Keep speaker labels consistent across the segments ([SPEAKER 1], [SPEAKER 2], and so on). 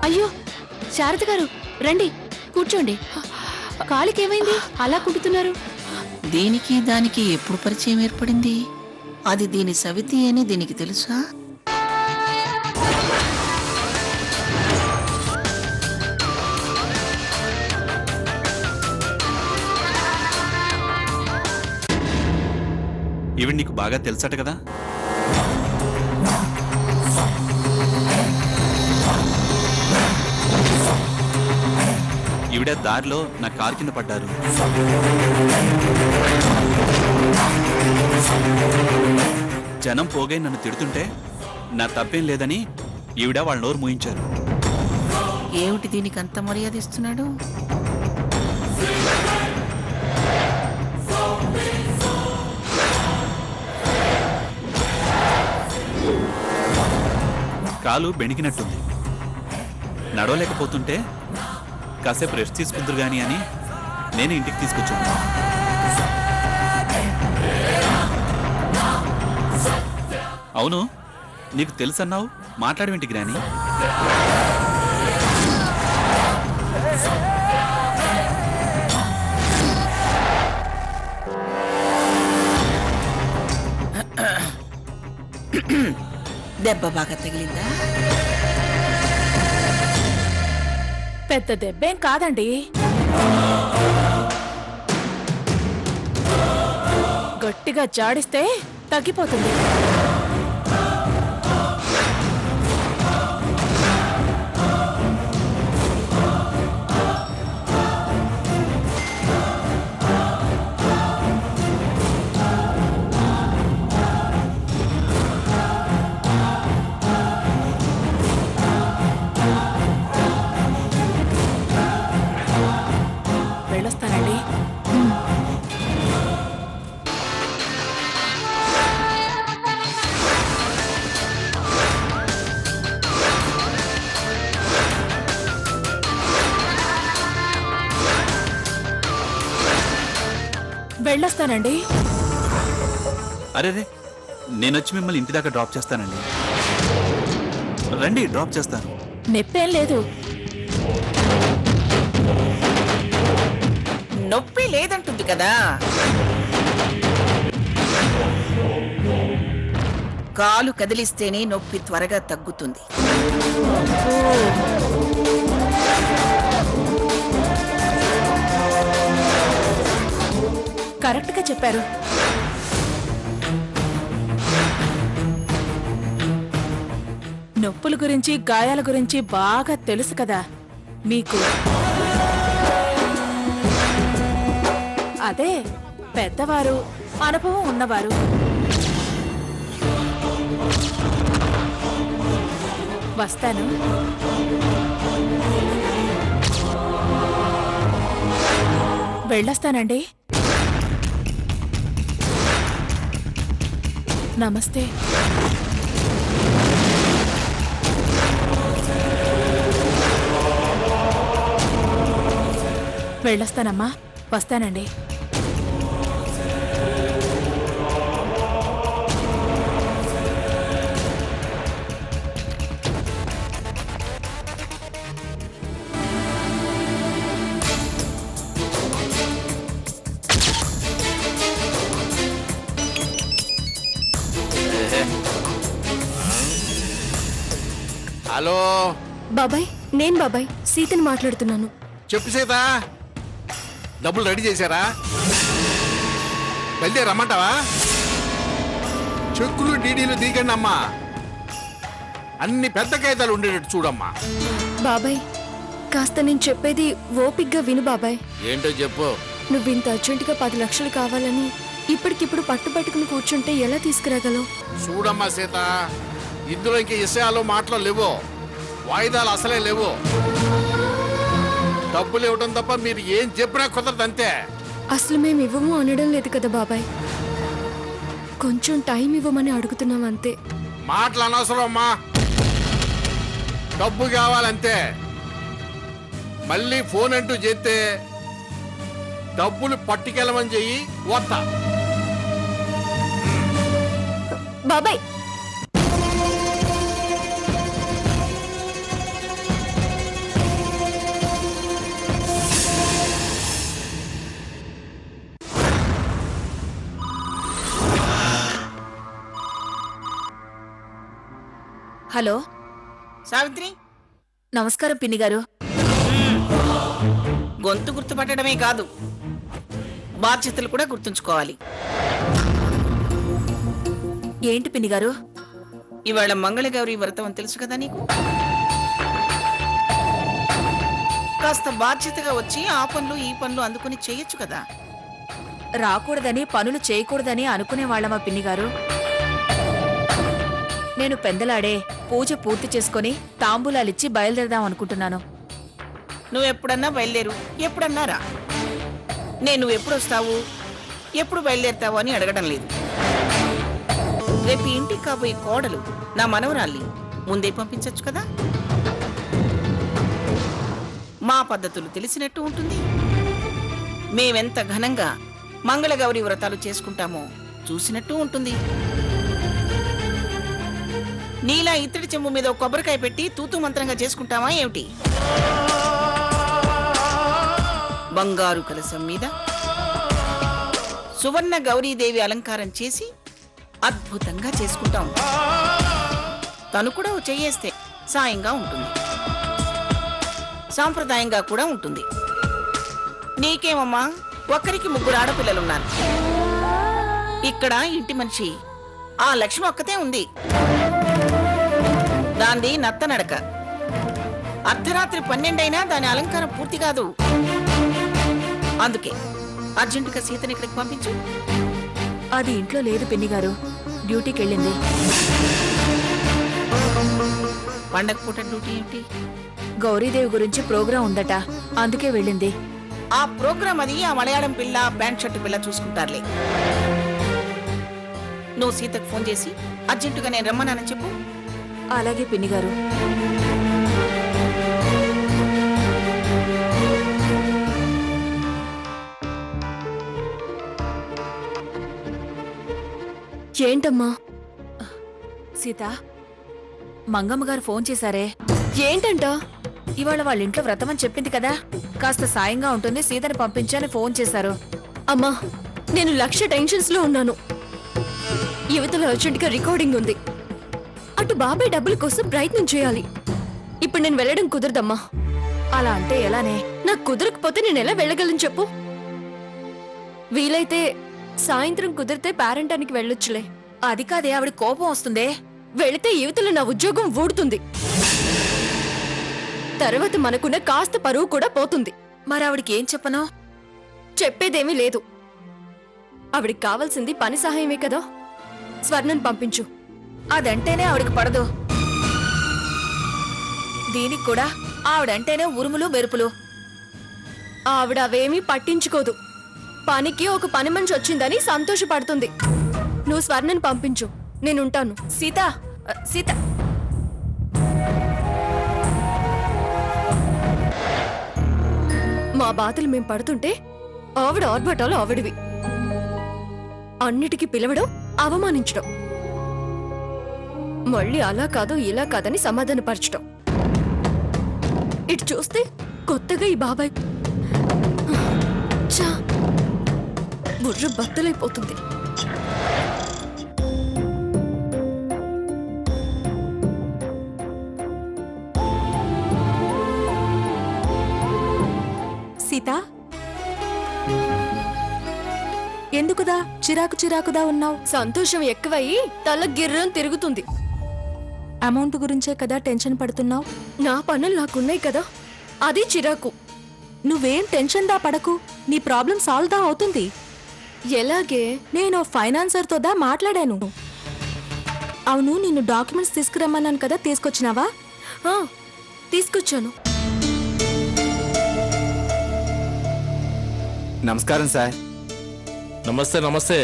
[SPEAKER 1] అయ్యో శారద గారు రండి కూర్చోండి. కాలికేమైంది అలా కుడుతున్నారు?
[SPEAKER 2] దీనికి దానికి ఎప్పుడు పరిచయం ఏర్పడింది? అది దీని సవితి అని దీనికి తెలుసా?
[SPEAKER 3] ఇవి నీకు బాగా తెలుసట కదా? ఈవిడ దారిలో నా కారు కింద పడ్డారు. జనం పోగై నన్ను తిడుతుంటే నా తప్పేం లేదని ఈవిడ వాళ్ళ నోరు మూయించారు.
[SPEAKER 2] ఏమిటి దీనికి అంత మర్యాద ఇస్తున్నాడు?
[SPEAKER 3] కాలు బెణికినట్టుంది. నడవలేకపోతుంటే కాసేపు రెస్ట్ తీసుకుందరు గాని అని నేను ఇంటికి తీసుకొచ్చాను. అవును, నీకు తెలుసన్నావు, మాట్లాడవేంటికి రాని?
[SPEAKER 2] దెబ్బ బాగా తగిలిందా?
[SPEAKER 1] పెద్ద దెబ్బేం కాదండి. గట్టిగా జాడిస్తే తగ్గిపోతుంది. వెళ్ళొస్తానండి. వెళ్ళొస్తానండి.
[SPEAKER 3] అరే నేనొచ్చి మిమ్మల్ని ఇంటి దాకా డ్రాప్ చేస్తానండి. రండి, డ్రాప్ చేస్తాను.
[SPEAKER 1] నొప్పేం లేదు.
[SPEAKER 2] నొప్పి లేదంటుంది కదా. కాలు కదిలిస్తేనే నొప్పి త్వరగా తగ్గుతుంది.
[SPEAKER 1] కరెక్ట్గా చెప్పారు. నొప్పుల గురించి గాయాల గురించి బాగా తెలుసు కదా మీకు. అదే పెద్దవారు, అనుభవం ఉన్నవారు. వస్తాను. వెళ్ళొస్తానండి. నమస్తే. వెళ్ళొస్తానమ్మా. వస్తానండి.
[SPEAKER 4] హలో
[SPEAKER 5] బాబాయ్, నేను బాబాయ్ సీతని మాట్లాడుతున్నాను.
[SPEAKER 4] చెప్పు సీత, డబ్బులు రెడీ చేశారా? వెళ్తే రమ్మంటావా? చెక్కులు డీడీలు దిగండి అమ్మా. అన్ని పెద్ద కాగితాలు ఉండేటట్టు చూడమ్మా.
[SPEAKER 5] బాబాయ్ కాస్త నేను చెప్పేది ఓపిగ్గా విను బాబాయ్.
[SPEAKER 4] ఏంటో చెప్పు.
[SPEAKER 5] నువ్వు ఇంత అర్జెంటుగా 10 లక్షలు కావాలని ఇప్పటికిప్పుడు పట్టుబట్టుకుని కూర్చుంటే ఎలా తీసుకురాగలవు?
[SPEAKER 4] చూడమ్మా సీత, ఇందులో ఇంక విషయాలు మాటలు లేవు, వాయిదాలు అసలే లేవు. డబ్బులు ఇవ్వడం తప్ప మీరు ఏం చెప్పినా కుదరదు అంతే.
[SPEAKER 5] అసలు మేము ఇవ్వము అనడం లేదు కదా బాబాయ్, కొంచెం టైం ఇవ్వమని అడుగుతున్నాం అంతే.
[SPEAKER 4] మాటలు అనవసరం అమ్మా, డబ్బు కావాలంతే. మళ్ళీ ఫోన్ అంటూ చేస్తే డబ్బులు పట్టుకెళ్ళమని చెయ్యి, వస్తా.
[SPEAKER 5] బాబాయ్
[SPEAKER 1] హలో,
[SPEAKER 2] సావిత్రి,
[SPEAKER 1] నమస్కారం పిన్ని గారు.
[SPEAKER 2] గొంతు గుర్తుపట్టడమే కాదు, బాధ్యతలు కూడా గుర్తుంచుకోవాలి.
[SPEAKER 1] ఏంటి పిన్ని గారు?
[SPEAKER 2] ఇవాళ మంగళగౌరి వ్రతం అని తెలుసు కదా నీకు. కాస్త బాధ్యతగా వచ్చి ఆ పనులు ఈ పనులు అందుకుని చేయొచ్చు కదా.
[SPEAKER 1] రాకూడదని పనులు చేయకూడదని అనుకునేవాళ్ళమా పిన్ని గారు? నేను పెందలాడే పూజ పూర్తి చేసుకుని తాంబూలాలిచ్చి బయలుదేరదాం అనుకుంటున్నాను.
[SPEAKER 2] నువ్వెప్పుడన్నా బయలుదేరు, ఎప్పుడన్నా రా. నేను ఎప్పుడు వస్తావు, ఎప్పుడు బయలుదేరుతావు అని అడగడం లేదు. రేపు ఇంటికి కాబోయే కోడలు నా మనవరాల్ని ముందే పంపించచ్చు కదా. మా పద్ధతులు తెలిసినట్టు ఉంటుంది. మేమెంత ఘనంగా మంగళగౌరి వ్రతాలు చేసుకుంటామో చూసినట్టు ఉంటుంది. నీలా ఇత్తడి చెంబు మీద ఒక కొబ్బరికాయ పెట్టి తూతూ మంత్రంగా చేసుకుంటామా ఏమిటి? బంగారు కలశం మీద సువర్ణ గౌరీదేవి అలంకారం చేసి అద్భుతంగా చేసుకుంటాం. తను కూడా చెయ్యేస్తే సాయంగా ఉంటుంది, సాంప్రదాయంగా కూడా ఉంటుంది. నీకేమమ్మా, ఒక్కరికి 3 ఆడపిల్లలున్నారు. ఇక్కడ ఇంటి మనిషి ఆ లక్ష్మి ఒక్కతే ఉంది. దాంది నత్త నడక. అర్ధరాత్రి 12 అయినా దాని అలంకారం పూర్తి కాదు. అందుకే అర్జెంటుగా సీతని ఇక్కడికి పంపించు.
[SPEAKER 1] అది ఇంట్లో లేదు పిన్ని గారు, డ్యూటీకి వెళ్ళింది.
[SPEAKER 2] పండగ పూట డ్యూటీ ఏమిటి?
[SPEAKER 1] గౌరీదేవి గురించి ప్రోగ్రాం ఉందట, అందుకే వెళ్ళింది.
[SPEAKER 2] ఆ ప్రోగ్రాం అది ఆ మలయాళం పిల్ల ప్యాంట్ షర్టు పిల్ల చూసుకుంటారులే. నువ్వు సీతకు ఫోన్ చేసి అర్జెంటుగా నేను రమ్మన్నానని చెప్పు.
[SPEAKER 1] అలాగే పిన్ని గారు.
[SPEAKER 5] ఏంటమ్మా?
[SPEAKER 1] సీత, మంగమ్మ గారు ఫోన్ చేశారే.
[SPEAKER 5] ఏంటంట?
[SPEAKER 1] ఇవాళ వాళ్ళ ఇంట్లో వ్రతం అని చెప్పింది కదా, కాస్త సాయంగా ఉంటుంది సీతని పంపించని ఫోన్ చేశారు.
[SPEAKER 5] అమ్మా, నేను 1,00,000 టెన్షన్స్ లో ఉన్నాను. యువతలో అర్జెంట్గా రికార్డింగ్ ఉంది. అటు బాబాయ్ డబ్బుల కోసం ప్రయత్నం చేయాలి. ఇప్పుడు నేను వెళ్ళడం కుదరదమ్మా.
[SPEAKER 1] అలా అంటే ఎలానే?
[SPEAKER 5] నాకు కుదరకపోతే నేను ఎలా వెళ్ళగలను చెప్పు? వీలైతే సాయంత్రం కుదిరితే పేరెంటానికి వెళ్ళొచ్చులే.
[SPEAKER 1] అది కాదే, ఆవిడ కోపం వస్తుందే.
[SPEAKER 5] వెళితే యువతలో నా ఉద్యోగం ఊడుతుంది. తర్వాత మనకున్న కాస్త పరువు కూడా పోతుంది.
[SPEAKER 1] మరి ఆవిడకి ఏం చెప్పను?
[SPEAKER 5] చెప్పేదేమీ లేదు. ఆవిడికి కావాల్సింది పని సహాయమే కదా. స్వర్ణను పంపించు.
[SPEAKER 1] అదంటేనే ఆవిడకి పడదు. దీనికి కూడా ఆవిడంటేనే ఉరుములు మెరుపులు.
[SPEAKER 5] ఆవిడ అవేమీ పట్టించుకోదు. పనికి ఒక పని మనిషి వచ్చిందని సంతోషపడుతుంది. నువ్వు స్వర్ణను పంపించు, నేనుంటాను.
[SPEAKER 1] సీత, సీత,
[SPEAKER 5] మా బాధలు మేం పడుతుంటే ఆవిడ ఆర్భటాలు ఆవిడివి. అన్నిటికీ పిలవడం, అవమానించడం, మళ్ళీ అలా కాదు ఇలా కాదని సమాధానపరచడం. ఇటు చూస్తే కొత్తగా ఈ బాబాయ్ ఛా, బుర్ర బద్దలైపోతుంది.
[SPEAKER 1] సీత, ఎందుకుదా చిరాకుదా ఉన్నావు?
[SPEAKER 5] సంతోషం ఎక్కువయ్యి తల గిర్రం తిరుగుతుంది.
[SPEAKER 1] అమౌంట్ గురించే కదా టెన్షన్ పడుతున్నావు?
[SPEAKER 5] నా పనులు నాకున్నాయి కదా, అది చిరాకు.
[SPEAKER 1] నువ్వేం టెన్షన్ దా పడకు, నీ ప్రాబ్లం సాల్వ్ దా అవుతుంది.
[SPEAKER 5] ఎలాగే?
[SPEAKER 1] నేను ఫైనాన్సర్తో దా మాట్లాడాను. అవును, నిన్ను డాక్యుమెంట్స్ తీసుకురమ్మన్నాను కదా, తీసుకొచ్చినావా?
[SPEAKER 5] తీసుకొచ్చాను.
[SPEAKER 6] నమస్కారం సార్.
[SPEAKER 4] నమస్తే నమస్తే.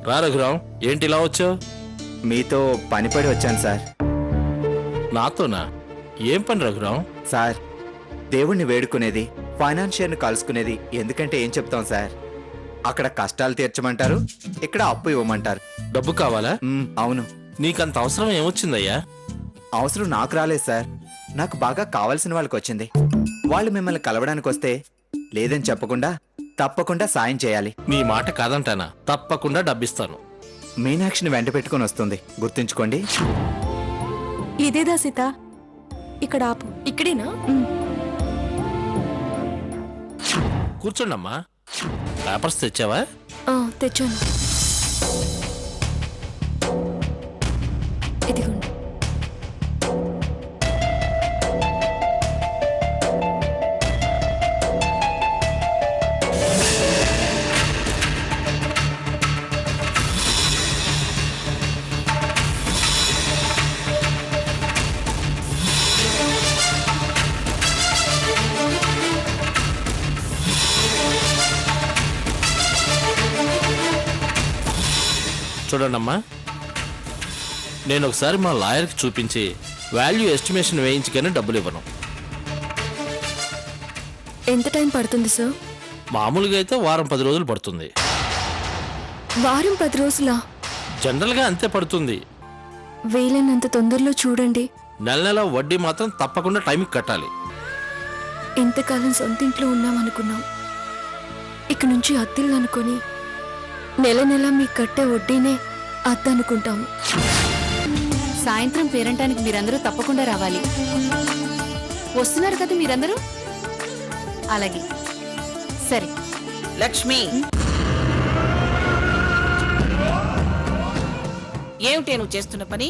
[SPEAKER 4] రా రఘురాం, ఏంటి ఇలా వచ్చావు?
[SPEAKER 6] మీతో పనిపడి వచ్చాను సార్.
[SPEAKER 4] నాతోనా? ఏం పని రఘురాం?
[SPEAKER 6] సార్, దేవుణ్ణి వేడుకునేది, ఫైనాన్షియర్ని కలుసుకునేది ఎందుకంటే ఏం చెప్తాం సార్? అక్కడ కష్టాలు తీర్చమంటారు, ఇక్కడ అప్పు ఇవ్వమంటారు.
[SPEAKER 4] డబ్బు కావాలా?
[SPEAKER 6] అవును.
[SPEAKER 4] నీకంత అవసరం ఏమొచ్చిందయ్యా?
[SPEAKER 6] అవసరం నాకు రాలేదు సార్, నాకు బాగా కావాల్సిన వాళ్ళకి వచ్చింది. వాళ్ళు మిమ్మల్ని కలవడానికి వస్తే లేదని చెప్పకుండా తప్పకుండా సాయం చేయాలి.
[SPEAKER 4] నీ మాట కాదంటానా? తప్పకుండా డబ్బిస్తాను.
[SPEAKER 6] మీనాక్షిని వెంట పెట్టుకుని వస్తుంది, గుర్తుంచుకోండి.
[SPEAKER 1] ఇదేదా సీత, ఇక్కడ ఆపు.
[SPEAKER 5] ఇక్కడేనా?
[SPEAKER 7] కూర్చోండమ్మా. పేపర్స్ తెచ్చావా?
[SPEAKER 5] తెచ్చాను. ఇదిగోండి.
[SPEAKER 7] చూడండమ్మా, నేను ఒకసారి మా లాయర్కి చూపించి వాల్యూ ఎస్టిమేషన్ వేయించుకొని డబ్బులు ఇవ్వను.
[SPEAKER 5] ఎంత టైం పడుతుంది సార్?
[SPEAKER 7] మామూలుగా అయితే వారం 10 రోజులు పడుతుంది.
[SPEAKER 5] వారం 10 రోజులా?
[SPEAKER 7] జనరల్గా అంతే పడుతుంది.
[SPEAKER 5] వీలైనంత తొందరలో చూడండి.
[SPEAKER 7] నెల నెల వడ్డీ మాత్రం తప్పకుండా టైంకి కట్టాలి.
[SPEAKER 5] ఇంతకాలం సొంతింట్లో ఉన్నామనుకున్నాం. ఇక నుంచి అద్దెలు అనుకొని నెల నెల మీకు కట్టే వడ్డీనే అద్దనుకుంటాము.
[SPEAKER 8] సాయంత్రం పేరంటానికి మీరందరూ తప్పకుండా రావాలి. వస్తున్నారు కదా మీరందరూ? అలాగే, సరే.
[SPEAKER 2] లక్ష్మి, ఏమిటే నువ్వు చేస్తున్న పని?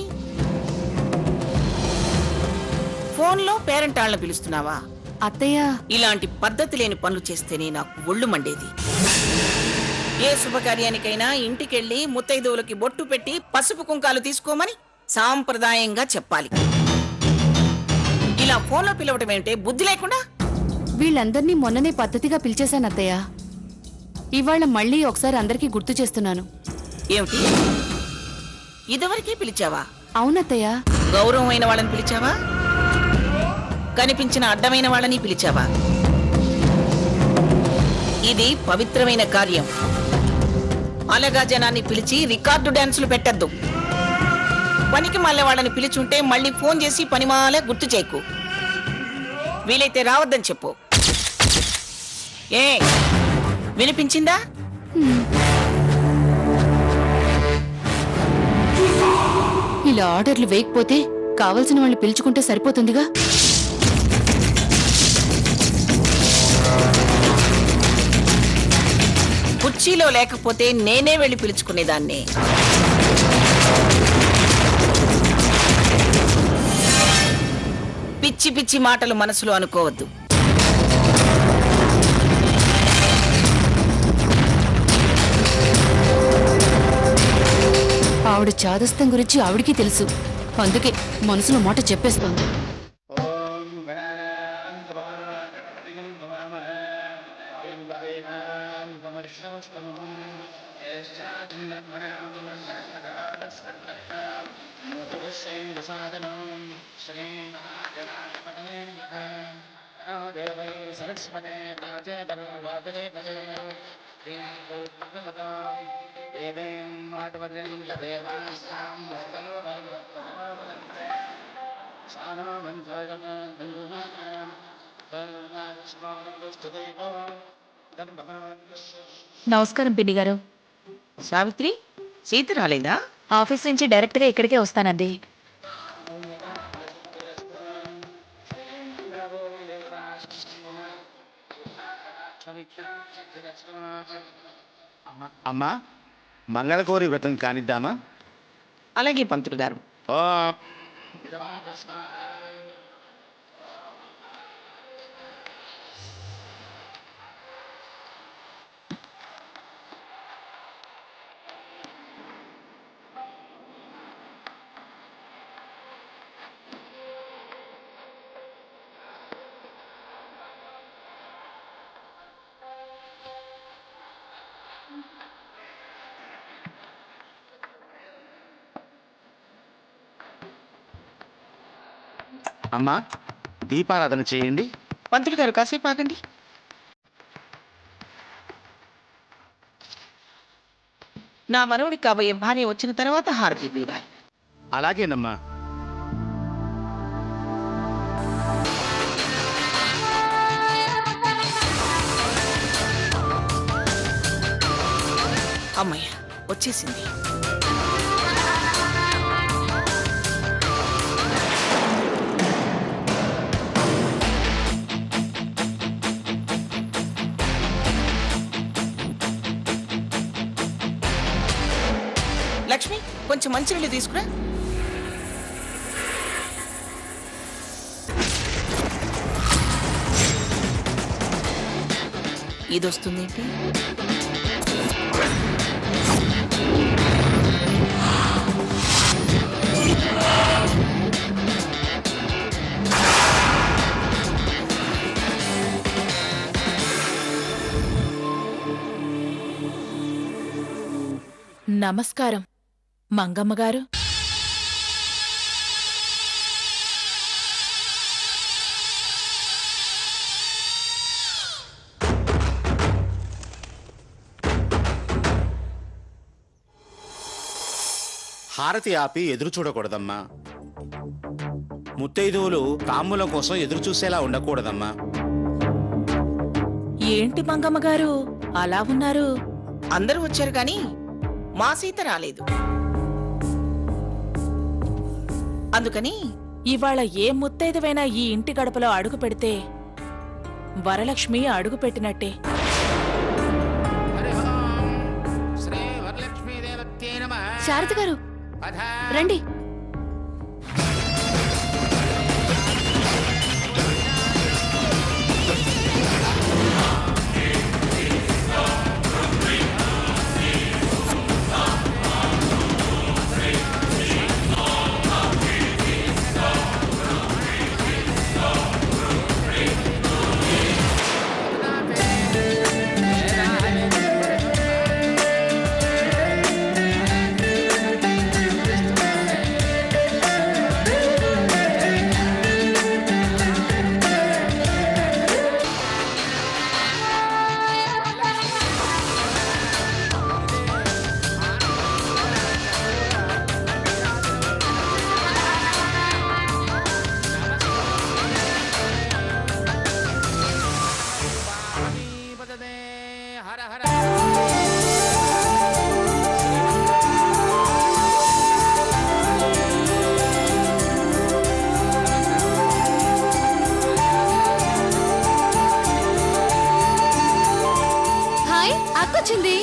[SPEAKER 2] ఫోన్లో పేరెంట్ వాళ్ళని పిలుస్తున్నావా?
[SPEAKER 8] అత్తయ్య,
[SPEAKER 2] ఇలాంటి పద్ధతి లేని పనులు చేస్తేనే నాకు ఒళ్ళు మండేది. ఏ శుభకార్యానికైనా ఇంటికెళ్ళి ముత్తైదువులకి బొట్టు పెట్టి పసుపు కుంకాలు తీసుకోమని సాంప్రదాయంగా చెప్పాలి. ఇలా ఫోన్లో పిలవటం ఏమిటే, బుద్ధి లేకుండా?
[SPEAKER 8] వీళ్ళందర్నీ మొన్ననే పద్ధతిగా పిలిచేశాను అత్తయ్య. ఇవాళ మళ్ళీ ఒకసారి అందరికీ గుర్తు చేస్తున్నాను.
[SPEAKER 2] ఏమిటి, ఇదివరకే పిలిచావా?
[SPEAKER 8] అవునత్తయ్య.
[SPEAKER 2] గౌరవమైన వాళ్ళని పిలిచావా? కనిపించిన అడ్డమైన వాళ్ళని పిలిచావా? ఇది పవిత్రమైన కార్యం. అలగా జనాన్ని పిలిచి రికార్డు డాన్సులు పెట్టద్దు. పనికి మళ్ళీ వాళ్ళని పిలిచుంటే మళ్ళీ ఫోన్ చేసి పనిమాలే గుర్తు చేయకు. వీలైతే రావద్దని చెప్పు. ఏ వినిపించిందా?
[SPEAKER 8] ఇలా ఆర్డర్లు వేయకపోతే కావలసిన వాళ్ళు పిలుచుకుంటే సరిపోతుందిగా.
[SPEAKER 2] కుర్చీలో లేకపోతే నేనే వెళ్ళి పిలుచుకునేదాన్ని. పిచ్చి పిచ్చి మాటలు మనసులో అనుకోవద్దు.
[SPEAKER 8] ఆవిడ చాదస్తం గురించి ఆవిడికి తెలుసు. అందుకే మనసులో మాట చెప్పేస్తోంది.
[SPEAKER 9] నమస్కారం పిన్ని గారు.
[SPEAKER 2] సావిత్రి, సీత రాలేదా?
[SPEAKER 9] ఆఫీస్ నుంచి డైరెక్ట్గా ఇక్కడికే వస్తానండి.
[SPEAKER 10] అమ్మా, మంగళగౌరి వ్రతం కానిద్దామా?
[SPEAKER 2] అలాగే పంతులు గారు.
[SPEAKER 10] అమ్మా, దీపారాధన చేయండి.
[SPEAKER 2] పంతులు గారు కాసేపు ఆగండి. నా మనవుడికి కాబోయే భార్య వచ్చిన తర్వాత హారతి ఇవ్వాలి.
[SPEAKER 10] అలాగేనమ్మా.
[SPEAKER 2] అమ్మయ్య, వచ్చేసింది. లక్ష్మి కొంచెం మంచినీళ్ళు తీసుకురా. ఇది వస్తుందేంటి?
[SPEAKER 11] నమస్కారం మంగమ్మ గారు.
[SPEAKER 10] హారతి ఆపి ఎదురు చూడకూడదమ్మా. ముత్తైదువులు తాంబూలం కోసం ఎదురు చూసేలా ఉండకూడదమ్మా.
[SPEAKER 11] ఏంటి మంగమ్మ గారు అలా ఉన్నారు?
[SPEAKER 2] అందరూ వచ్చారు కానీ మా సీత రాలేదు. అందుకని
[SPEAKER 11] ఇవాళ ఏ ముత్తైదువైనా ఈ ఇంటి గడపలో అడుగు పెడితే వరలక్ష్మి అడుగు పెట్టినట్టే.
[SPEAKER 8] శారద గారు రండి. హాయ్ అక్కొచ్చింది.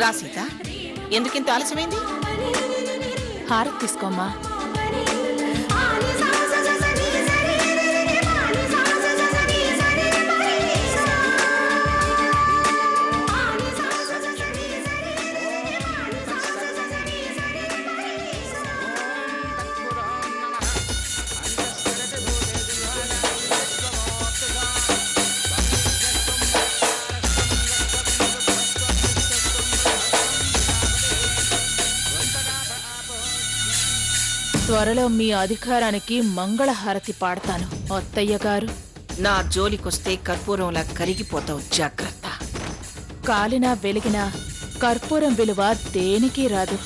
[SPEAKER 2] రా సీత, ఎందుకింత ఆలస్యమైంది?
[SPEAKER 11] హారతి తీసుకోమ్మా. త్వరలో మీ అధికారానికి మంగళహారతి పాడతాను అత్తయ్య గారు.
[SPEAKER 2] నా జోలికొస్తే కర్పూరంలా కరిగిపోతావు, జాగ్రత్త.
[SPEAKER 11] కాలినా వెలిగినా కర్పూరం విలువ దేనికి రాదు.